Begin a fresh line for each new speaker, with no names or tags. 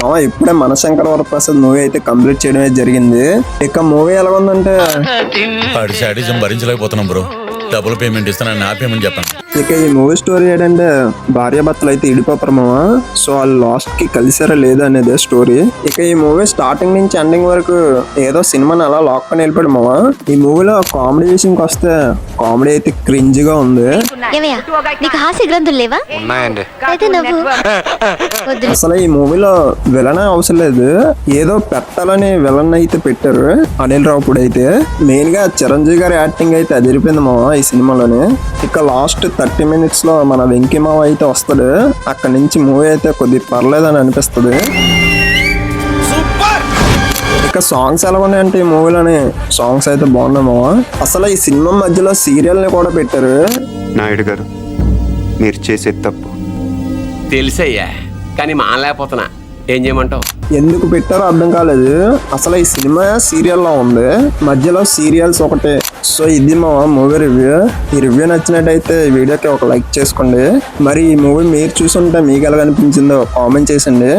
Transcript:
మామ ఇప్పుడే మనశంకర వరప్రసాద్ మూవీ అయితే కంప్లీట్ చేయడమే జరిగింది. ఇక మూవీ ఎలా ఉందంటే
వాడి శాడిజం భరించలేకపోతున్నాం బ్రో. డబుల్ పేమెంట్ ఇస్తానని నా పేమెంట్ చెప్పండి.
ఇక ఈ మూవీ స్టోరీ ఏంటంటే భార్యాభర్తలు అయితే ఇడిపోతారు మామ. సో వాళ్ళు లాస్ట్ కి కలిసారా లేదా అనేది స్టోరీ. ఇక ఈ మూవీ స్టార్టింగ్ నుంచి ఎండింగ్ వరకు ఏదో సినిమాని అలా లాక్కొని వెళ్ళిపోయాడు మామ. ఈ మూవీలో కామెడీ విషయంకి వస్తే కామెడీ అయితే క్రింజ్ గా ఉంది.
నీకు హాస్య గ్రంథులు లేవా?
ఉన్నాయండి.
అయితే నువ్వు వద్దు.
అసలు ఈ మూవీలో విలన్ అవసరం లేదు, ఏదో పెట్టాలని విలన్ అయితే పెట్టారు అనిల్ రావుపూడి అయితే. మెయిన్ గా చిరంజీవి గారి యాక్టింగ్ అయితే అదిరిపోయింది మామ ఈ సినిమాలోనే. ఇక లాస్ట్ 30 minutes లో మన వెంకీ మావ అయితే వస్తాడు. అక్కడి నుంచి మూవీ అయితే కొద్దిగా పర్లేదని అనిపిస్తుంది. ఇక సాంగ్స్ ఎలా ఉన్నాయంటే ఈ మూవీలోని సాంగ్స్ అయితే బాగున్నాయి మామ. అసలు ఈ సినిమా మధ్యలో సీరియల్ ని కూడా పెట్టారు.
నాయుడు గారు, మీరు చేసేది తప్పు
తెలుసయ్యా, కానీ మానలేకపోతున్నా. ఏం చేయమంటావు?
ఎందుకు పెట్టారో అర్థం కాలేదు. అసలు ఈ సినిమా సీరియల్ లో ఉంది, మధ్యలో సీరియల్స్ ఒకటే. సో ఇది మా మూవీ రివ్యూ. ఈ రివ్యూ నచ్చినట్టయితే ఈ వీడియోకి ఒక లైక్ చేసుకోండి. మరి ఈ మూవీ మీరు చూసుంటే మీకు ఎలా అనిపించిందో కామెంట్ చేసండి.